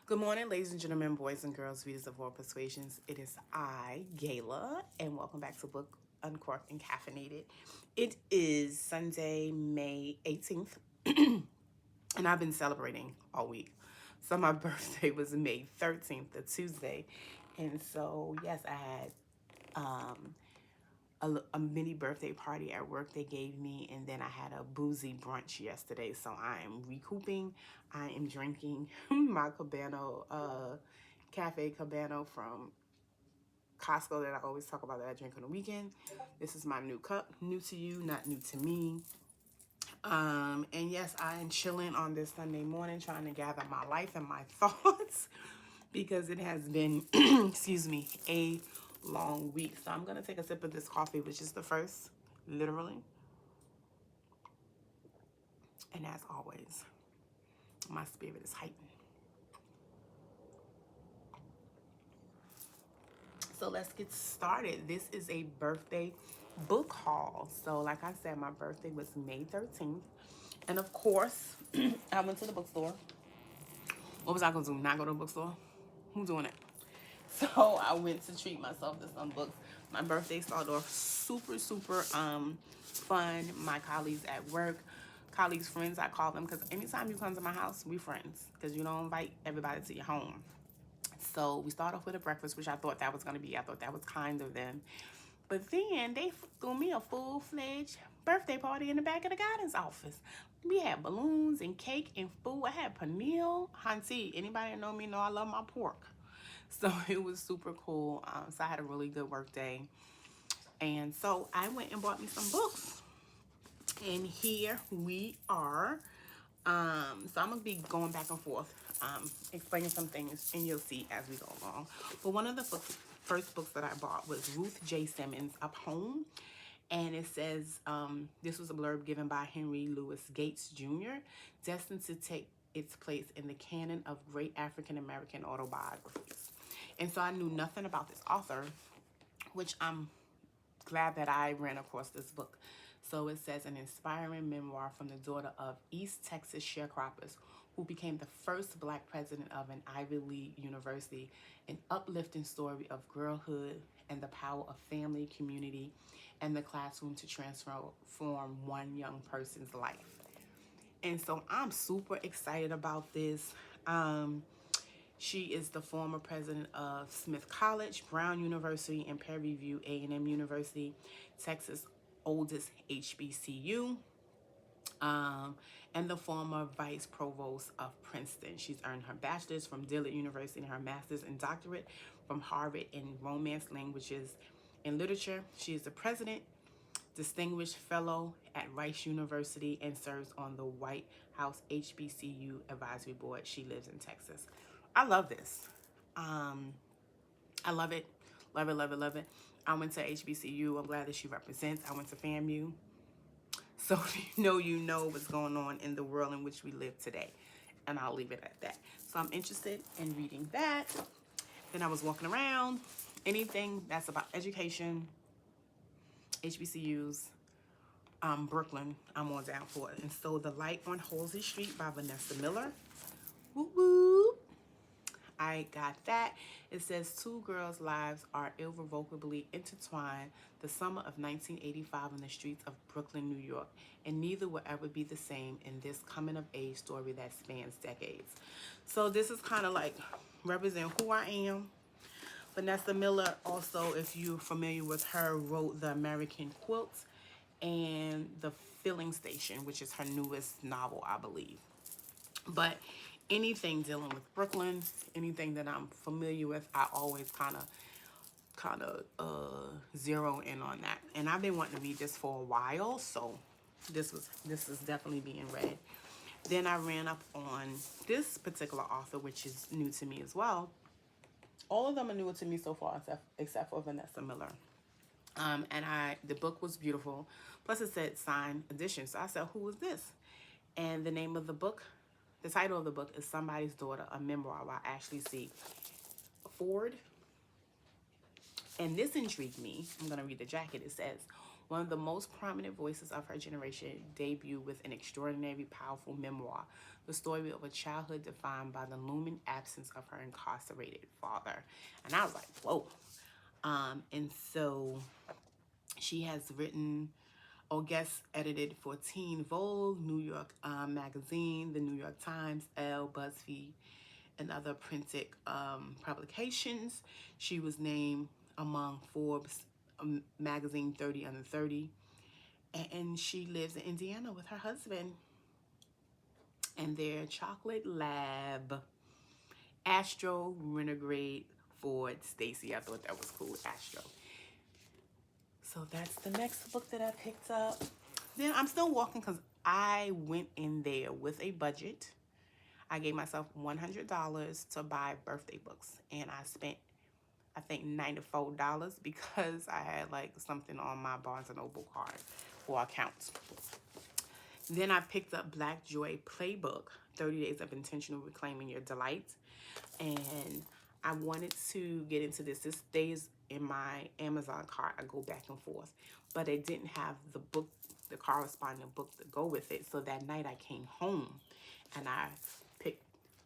Good morning, ladies and gentlemen, boys and girls, readers of all persuasions. It is I, Gayla, and welcome back to Book Uncorked and Caffeinated. It is Sunday, May 18th, and I've been celebrating all week. So my birthday was May 13th, a Tuesday. And so, yes, I had a mini birthday party at work they gave me, and then I had a boozy brunch yesterday. So I am recouping. I am drinking my Cabano, Cafe Cabano from Costco that I always talk about that I drink on the weekend. This is my new cup, new to you, not new to me. And yes, I am chilling on this Sunday morning, trying to gather my life and my thoughts because it has been, excuse me, a long week. So I'm gonna take a sip of this coffee, which is the first, literally. And as always, my spirit is heightened. So let's get started. This is a birthday book haul. So like I said, my birthday was May 13th. And of course, I went to the bookstore. What was I gonna do? Not go to the bookstore? Who's doing it? So I went to treat myself to some books. My birthday started off super fun. My colleagues at work, colleagues, friends, I call them, because anytime you come to my house, we friends, because you don't invite everybody to your home. So we start off with a breakfast, which I thought that was going to be, I thought that was kind of them. But then they threw me a full-fledged birthday party in the back of the guidance office. We had balloons and cake and food. I had paneer. Hanti, anybody that know me know I love my pork. So it was super cool. So I had a really good work day. And so I went and bought me some books. And here we are. So I'm going to be going back and forth, explaining some things, and you'll see as we go along. But one of the first books that I bought was Ruth J. Simmons' Up Home. And it says, this was a blurb given by Henry Louis Gates Jr., destined to take its place in the canon of great African-American autobiographies. And so I knew nothing about this author, which I'm glad that I ran across this book. So it says, an inspiring memoir from the daughter of East Texas sharecroppers who became the first Black president of an Ivy League university, an uplifting story of girlhood and the power of family, community, and the classroom to transform one young person's life. And so I'm super excited about this. She is the former president of Smith College, Brown University, and Prairie View A&M University, Texas' oldest HBCU, and the former vice provost of Princeton. She's earned her bachelor's from Dillard University and her master's and doctorate from Harvard in Romance Languages and Literature. She is the president, distinguished fellow at Rice University, and serves on the White House HBCU Advisory Board. She lives in Texas. I love this. I love it. Love it, love it, love it. I went to HBCU. I'm glad that she represents. I went to FAMU. So if you know what's going on in the world in which we live today. And I'll leave it at that. So I'm interested in reading that. Then I was walking around. Anything that's about education, HBCUs, Brooklyn, I'm all down for it. And so The Light on Halsey Street by Vanessa Miller. Woo woo. I got that. It says two girls' lives are irrevocably intertwined the summer of 1985 in the streets of Brooklyn, New York, and neither will ever be the same in this coming-of-age story that spans decades. So this is kind of like represent who I am. Vanessa Miller, also, if you're familiar with her, wrote The American Quilt and The Filling Station, which is her newest novel, I believe. But anything dealing with Brooklyn, anything that I'm familiar with, I always kind of zero in on that. And I've been wanting to read this for a while, so this is definitely being read. Then I ran up on this particular author, which is new to me as well. All of them are newer to me so far, except for Vanessa Miller. And the book was beautiful. Plus it said signed edition. So I said, who is this? And the name of the book, the title of the book is Somebody's Daughter, a memoir by Ashley C. Ford. And this intrigued me. I'm going to read the jacket. It says, One of the most prominent voices of her generation debuted with an extraordinary, powerful memoir, the story of a childhood defined by the looming absence of her incarcerated father. And I was like, whoa. And so she has written or guest edited for Teen Vogue, New York Magazine, the New York Times, Elle, BuzzFeed, and other printed publications. She was named among Forbes magazine 30 under 30. And she lives in Indiana with her husband and their chocolate lab. Astro Renegade Ford Stacy. I thought that was cool, Astro. So that's the next book that I picked up. Then I'm still walking because I went in there with a budget. I gave myself $100 to buy birthday books, and I spent, I think, $94 because I had like something on my Barnes & Noble card or account. Then I picked up Black Joy Playbook, 30 Days of Intentional Reclaiming Your Delight. And I wanted to get into this. This stays in my Amazon cart. I go back and forth. But it didn't have the book, the corresponding book to go with it. So that night I came home and I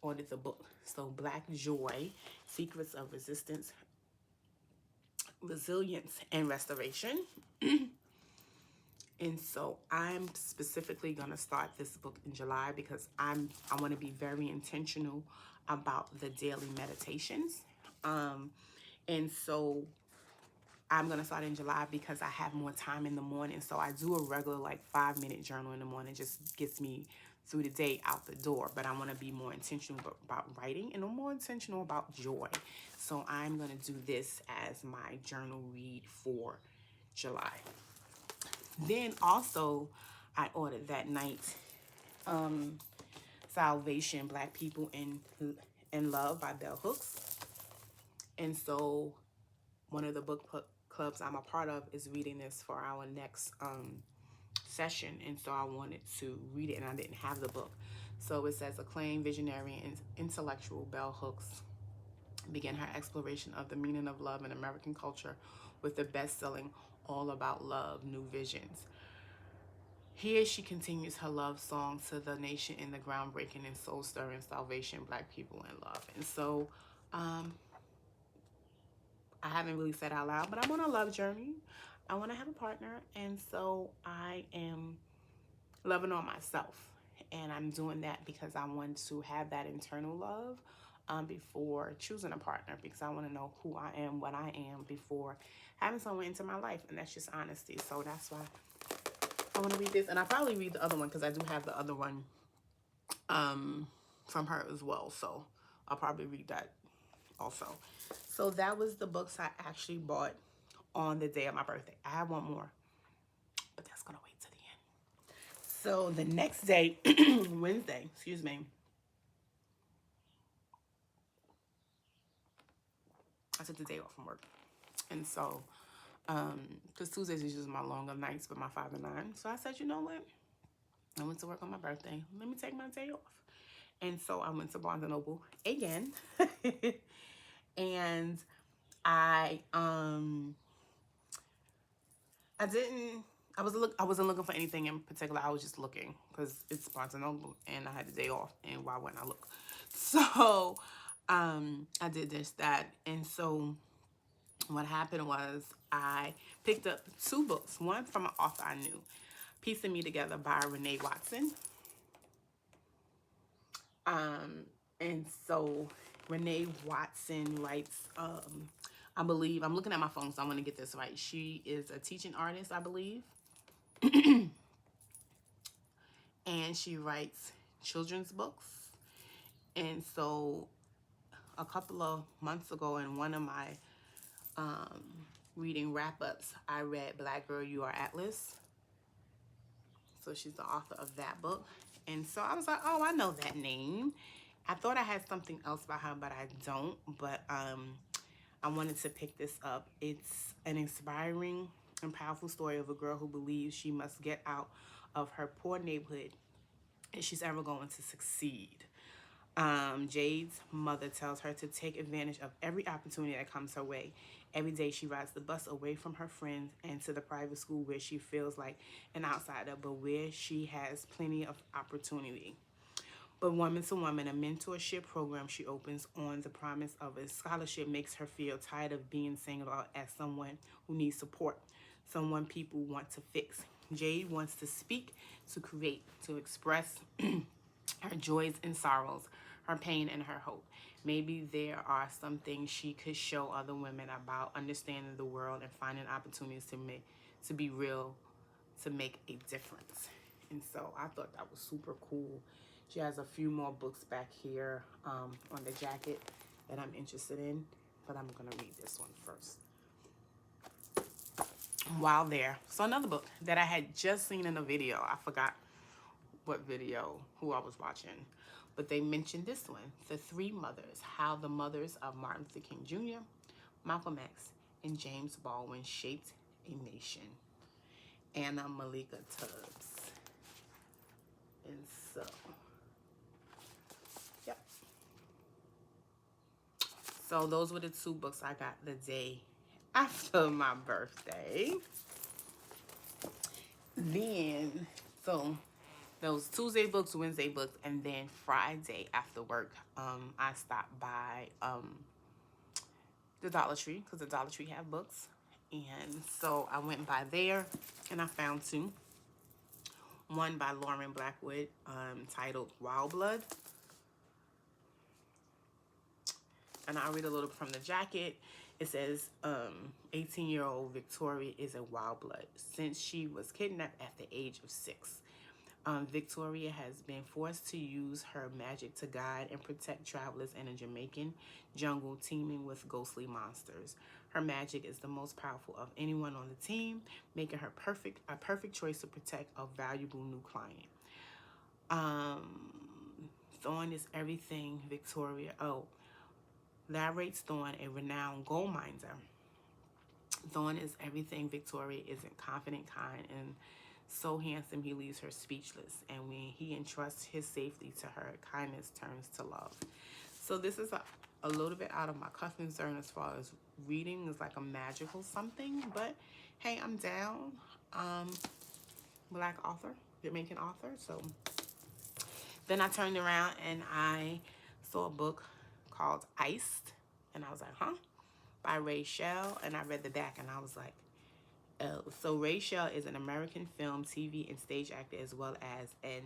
ordered the book. So Black Joy, Secrets of Resistance, Resilience, and Restoration. And so I'm specifically going to start this book in July because I want to be very intentional about the daily meditations. And so I'm going to start in July because I have more time in the morning. So I do a regular like 5-minute journal in the morning. It just gets me through the day out the door. But I want to be more intentional about writing and I'm more intentional about joy. So I'm going to do this as my journal read for July. Then also, I ordered that night, Salvation, Black People in Love by Bell Hooks. And so one of the book clubs I'm a part of is reading this for our next session. And so I wanted to read it and I didn't have the book. So it says acclaimed visionary and intellectual Bell Hooks began her exploration of the meaning of love in American culture with the best-selling All About Love, New Visions. Here she continues her love song to the nation in the groundbreaking and soul-stirring Salvation, Black People in Love. And so I haven't really said out loud, but I'm on a love journey. I want to have a partner. And so I am loving on myself. And I'm doing that because I want to have that internal love before choosing a partner, because I want to know who I am, what I am before having someone into my life. And that's just honesty. So that's why I want to read this, and I'll probably read the other one because I do have the other one from her as well. So I'll probably read that also. So that was the books I actually bought on the day of my birthday. I have one more, but that's going to wait to the end. So the next day, Wednesday, excuse me, I took the day off from work. And so, because Tuesdays is usually my longer nights with my 5 to 9. So I said, you know what? I went to work on my birthday. Let me take my day off. And so I went to Barnes & Noble again. And I wasn't looking for anything in particular. I was just looking because it's Barnes & Noble and I had the day off, and why wouldn't I look? So I did that. And so what happened was I picked up 2 books. One from an author I knew, Piecing Me Together by Renee Watson. And so Renee Watson writes, I believe, I'm looking at my phone, so I want to get this right. She is a teaching artist, I believe. And she writes children's books. And so a couple of months ago in one of my reading wrap-ups, I read Black Girl, You Are Atlas. So she's the author of that book. And so I was like, oh, I know that name. I thought I had something else by her, but I don't. But I wanted to pick this up. It's an inspiring and powerful story of a girl who believes she must get out of her poor neighborhood if she's ever going to succeed. Jade's mother tells her to take advantage of every opportunity that comes her way. Every day she rides the bus away from her friends and to the private school where she feels like an outsider, but where she has plenty of opportunity. But Woman to Woman, a mentorship program she opens on the promise of a scholarship, makes her feel tired of being singled out as someone who needs support, someone people want to fix. Jade wants to speak, to create, to express her joys and sorrows, her pain and her hope. Maybe there are some things she could show other women about understanding the world and finding opportunities to be real, to make a difference. And so I thought that was super cool. She has a few more books back here on the jacket that I'm interested in, but I'm gonna read this one first. While there, so another book that I had just seen in a video. I forgot what video, who I was watching, but they mentioned this one, The Three Mothers, How the Mothers of Martin Luther King Jr., Malcolm X, and James Baldwin Shaped a Nation. Anna Malika Tubbs. And so, yep. So those were the two books I got the day after my birthday. Then, so those Tuesday books, Wednesday books, and then Friday after work, I stopped by the Dollar Tree, because the Dollar Tree have books. And so I went by there and I found two. One by Lauren Blackwood, titled Wild Blood. And I'll read a little from the jacket. It says, 18-year-old Victoria is a wild blood. Since she was kidnapped at the age of 6, Victoria has been forced to use her magic to guide and protect travelers in a Jamaican jungle teeming with ghostly monsters. Her magic is the most powerful of anyone on the team, making her a perfect choice to protect a valuable new client. Thorn is everything Victoria. Narrates Thorn, a renowned gold miner. Thorn is everything Victoria isn't: confident, kind, and so handsome he leaves her speechless. And when he entrusts his safety to her, kindness turns to love. So this is a little bit out of my comfort zone as far as reading. It's like a magical something, but hey, I'm down. Black author, Jamaican author. So then I turned around and I saw a book called Iced, and I was like, huh? By Rachel, and I read the back, and I was like, oh. So Rachel is an American film, TV, and stage actor, as well as an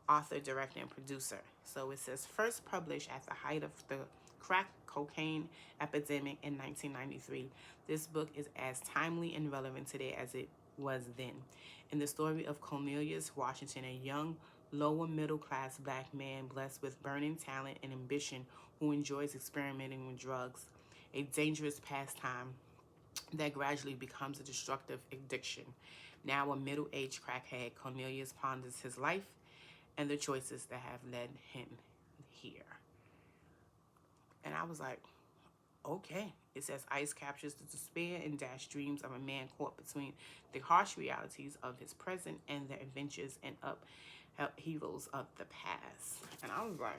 author, director, and producer. So it says, first published at the height of the crack cocaine epidemic in 1993, this book is as timely and relevant today as it was then. In the story of Cornelius Washington, a young lower middle class black man blessed with burning talent and ambition who enjoys experimenting with drugs, a dangerous pastime that gradually becomes a destructive addiction. Now a middle-aged crackhead, Cornelius ponders his life and the choices that have led him here. And I was like, okay. It says Ice captures the despair and dashed dreams of a man caught between the harsh realities of his present and the adventures and upheavals of the past. And I was like,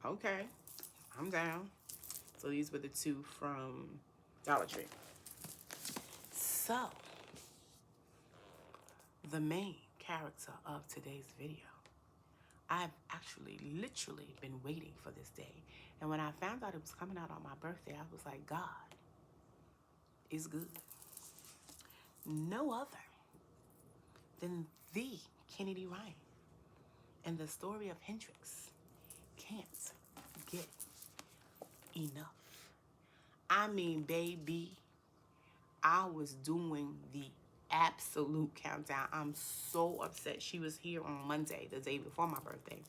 okay, I'm down. So these were the two from Dollar Tree. So, the main character of today's video. I've actually literally been waiting for this day. And when I found out it was coming out on my birthday, I was like, God is good. No other than the Kennedy Ryan. And the story of Hendrix can't get enough. I mean, baby, I was doing the absolute countdown. I'm so upset. She was here on Monday, the day before my birthday,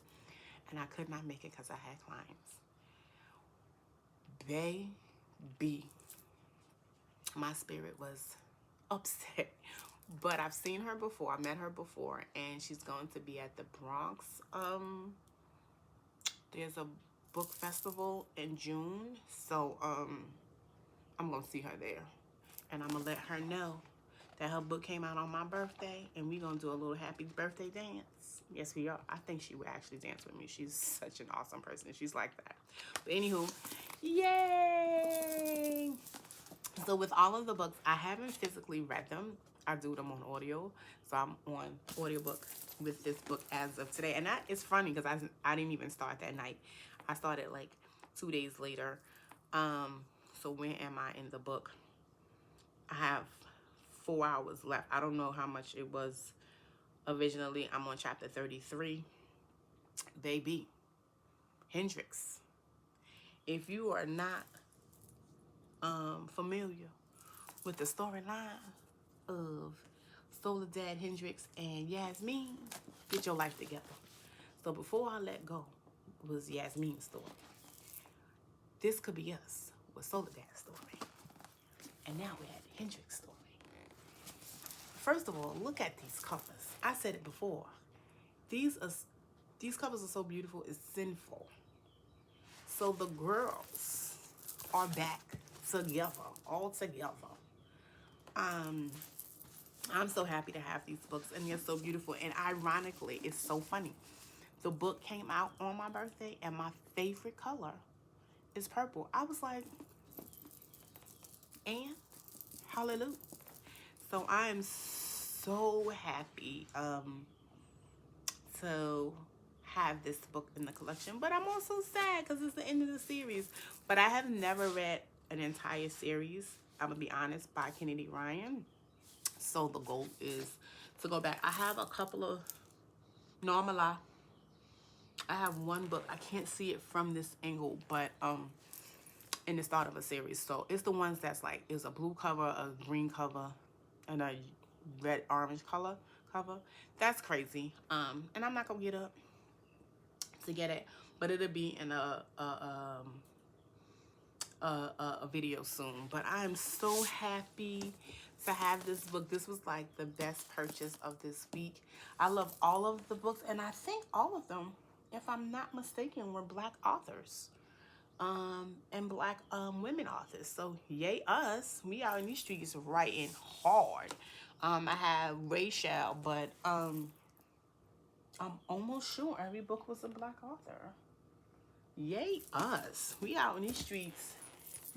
and I could not make it because I had clients. Baby, my spirit was upset. But I've seen her before. I met her before, and she's going to be at the Bronx. There's a book festival in June, so I'm gonna see her there, and I'm gonna let her know that her book came out on my birthday, and we're going to do a little happy birthday dance. Yes, we are. I think she would actually dance with me. She's such an awesome person. She's like that. But anywho, yay! So with all of the books, I haven't physically read them. I do them on audio. So I'm on audiobook with this book as of today. And that is funny because I didn't even start that night. I started like 2 days later. So when am I in the book? I have 4 hours left. I don't know how much it was originally. I'm on chapter 33. Baby, Hendrix. If you are not familiar with the storyline of Soledad Hendrix and Yasmin, get your life together. So Before I Let Go was Yasmin's story. This could be us with Soledad's story. And now we're at Hendrix's story. First of all, look at these covers. I said it before. These covers are so beautiful, it's sinful. So the girls are back together, all together. I'm so happy to have these books, and they're so beautiful. And ironically, it's so funny. The book came out on my birthday, and my favorite color is purple. I was like, and hallelujah. So I am so happy to have this book in the collection, but I'm also sad because it's the end of the series. But I have never read an entire series, I'm gonna be honest, by Kennedy Ryan. So the goal is to go back. I have a couple of, no, I'm a lie. I have one book. I can't see it from this angle, but in the start of a series. So it's the ones that's like, it's a blue cover, a green cover, and a red orange cover. That's crazy. And I'm not gonna get up to get it, but it'll be in a video soon. But I am so happy to have this book. This was like the best purchase of this week. I love all of the books, and I think all of them, if I'm not mistaken, were Black authors and Black women authors. So yay us. We out in these streets writing hard. I have Rachel, but I'm almost sure every book was a Black author. Yay us. We out in these streets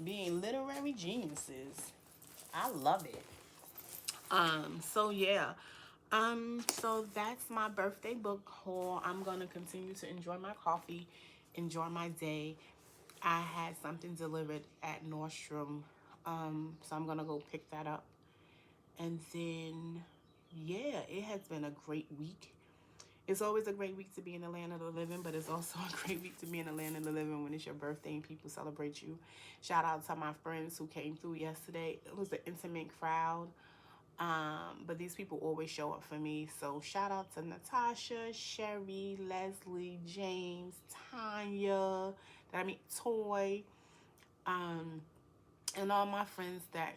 being literary geniuses. I love it. So yeah. So that's my birthday book haul. I'm gonna continue to enjoy my coffee, enjoy my day. I had something delivered at Nordstrom. So I'm gonna go pick that up. And then yeah, it has been a great week. It's always a great week to be in the land of the living, but it's also a great week to be in the land of the living when it's your birthday and people celebrate you. Shout out to my friends who came through yesterday. It was an intimate crowd, but these people always show up for me. So shout out to Natasha, Sherry, Leslie, James, Tanya, Toy, and all my friends that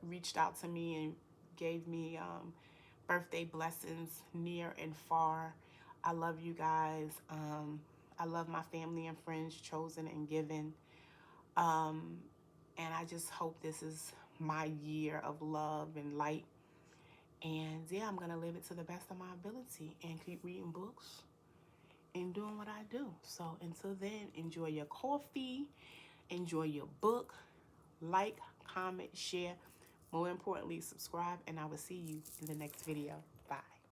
reached out to me and gave me birthday blessings near and far. I love you guys. I love my family and friends, chosen and given. And I just hope this is my year of love and light. And yeah, I'm going to live it to the best of my ability and keep reading books and doing what I do. So until then, enjoy your coffee, enjoy your book, like, comment, share. More importantly, subscribe, and I will see you in the next video.